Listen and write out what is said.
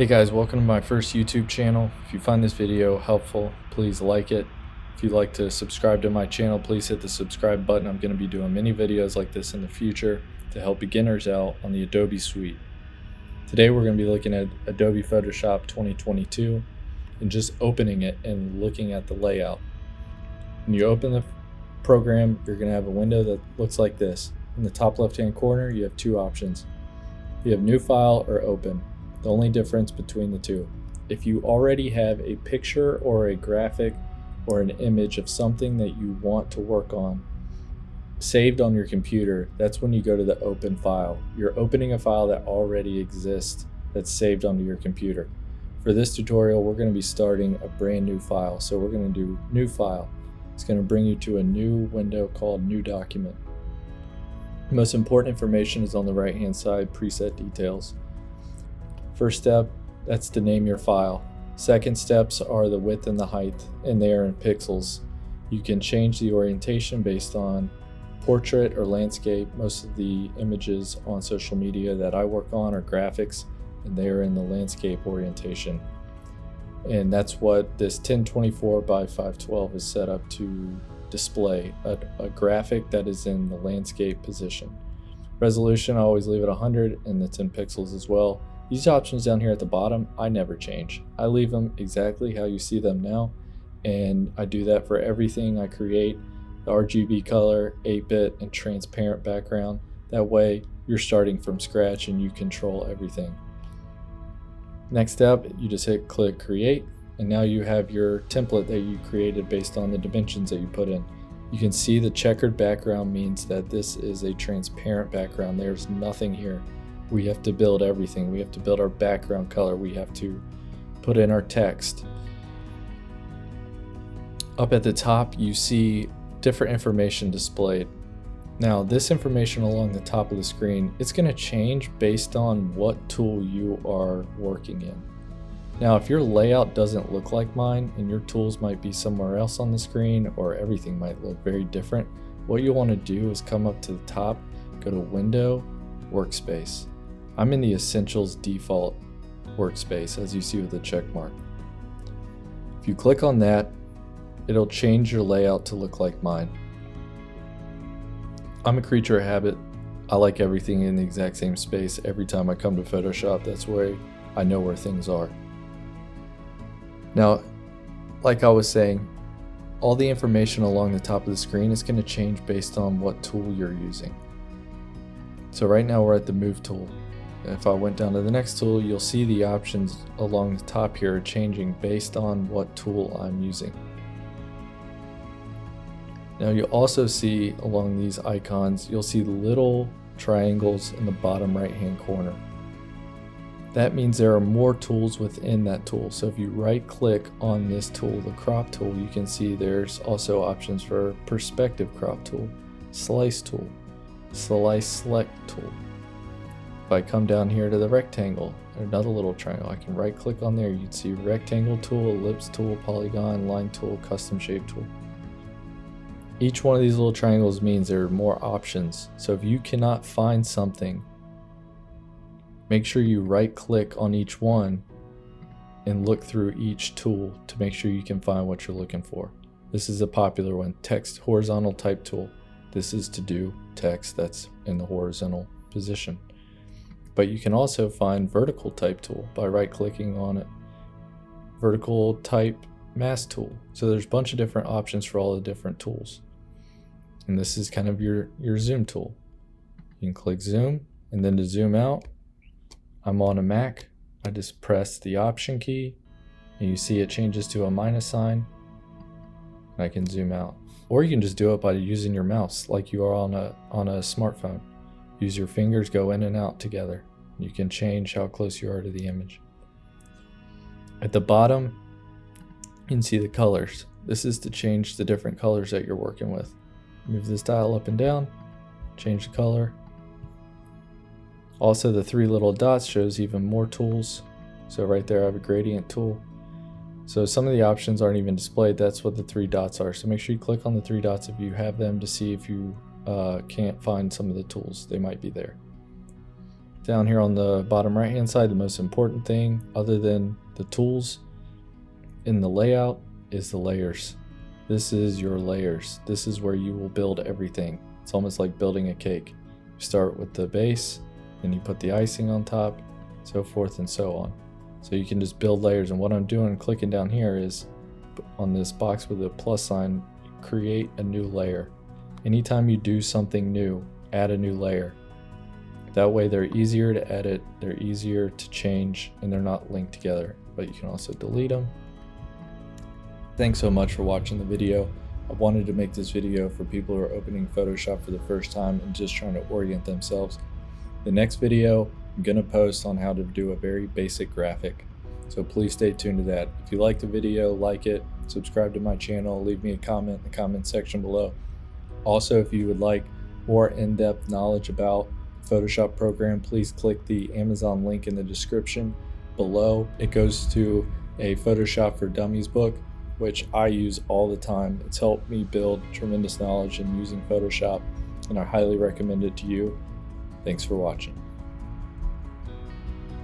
Hey guys, welcome to my first YouTube channel. If you find this video helpful, please like it. If you'd like to subscribe to my channel, please hit the subscribe button. I'm going to be doing many videos like this in the future to help beginners out on the Adobe suite. Today we're going to be looking at Adobe Photoshop 2022 and just opening it and looking at the layout. When you open the program, you're going to have a window that looks like this. In the top left-hand corner, you have two options. You have New File or Open. The only difference between the two. If you already have a picture or a graphic or an image of something that you want to work on saved on your computer, that's when you go to the Open file. You're opening a file that already exists that's saved onto your computer. For this tutorial, we're going to be starting a brand new file. So we're going to do New File. It's going to bring you to a new window called New Document. The most important information is on the right hand side, Preset Details. First step, that's to name your file. Second steps are the width and the height, and they are in pixels. You can change the orientation based on portrait or landscape. Most of the images on social media that I work on are graphics, and they are in the landscape orientation. And that's what this 1024 by 512 is set up to display, a graphic that is in the landscape position. Resolution, I always leave it 100, and it's in pixels as well. These options down here at the bottom, I never change. I leave them exactly how you see them now, and I do that for everything I create. The RGB color, 8-bit, and transparent background. That way, you're starting from scratch and you control everything. Next step, you just click Create, and now you have your template that you created based on the dimensions that you put in. You can see the checkered background means that this is a transparent background. There's nothing here. We have to build everything. We have to build our background color. We have to put in our text. Up at the top, you see different information displayed. Now, this information along the top of the screen, it's going to change based on what tool you are working in. Now, if your layout doesn't look like mine and your tools might be somewhere else on the screen or everything might look very different, what you want to do is come up to the top, go to Window, Workspace. I'm in the Essentials default workspace, as you see with the check mark. If you click on that, it'll change your layout to look like mine. I'm a creature of habit. I like everything in the exact same space. Every time I come to Photoshop, that's where I know where things are. Now, like I was saying, all the information along the top of the screen is going to change based on what tool you're using. So right now we're at the Move tool. If I went down to the next tool, you'll see the options along the top here are changing based on what tool I'm using. Now you'll also see along these icons, you'll see little triangles in the bottom right hand corner. That means there are more tools within that tool. So if you right click on this tool, the crop tool, you can see there's also options for perspective crop tool, slice tool, slice select tool. If I come down here to the rectangle, another little triangle, I can right click on there. You'd see rectangle tool, ellipse tool, polygon, line tool, custom shape tool. Each one of these little triangles means there are more options. So if you cannot find something, make sure you right click on each one and look through each tool to make sure you can find what you're looking for. This is a popular one, text horizontal type tool. This is to do text that's in the horizontal position. But you can also find vertical type tool by right clicking on it. Vertical type mask tool. So there's a bunch of different options for all the different tools. And this is kind of your zoom tool. You can click zoom, and then to zoom out, I'm on a Mac. I just press the option key and you see it changes to a minus sign. And I can zoom out. Or you can just do it by using your mouse like you are on a smartphone. Use your fingers, go in and out together. You can change how close you are to the image. At the bottom, you can see the colors. This is to change the different colors that you're working with. Move this dial up and down, change the color. Also, the three little dots shows even more tools. So right there I have a gradient tool. So some of the options aren't even displayed. That's what the three dots are. So make sure you click on the three dots if you have them to see if you can't find some of the tools. They might be there. down here on the bottom right hand side, the most important thing other than the tools in the layout is the layers. This is your layers. This is where you will build everything. It's almost like building a cake. You start with the base, then you put the icing on top, so forth and so on. So you can just build layers, and what I'm doing, clicking down here, is on this box with a plus sign, create a new layer. Anytime you do something new, add a new layer. That way they're easier to edit, they're easier to change, and they're not linked together, but you can also delete them. Thanks so much for watching the video. I wanted to make this video for people who are opening Photoshop for the first time and just trying to orient themselves. The next video, I'm going to post on how to do a very basic graphic, so please stay tuned to that. If you like the video, like it, subscribe to my channel, leave me a comment in the comment section below. Also, if you would like more in-depth knowledge about Photoshop program, please click the Amazon link in the description below. It goes to a Photoshop for Dummies book, which I use all the time. It's helped me build tremendous knowledge in using Photoshop, and I highly recommend it to you. Thanks for watching.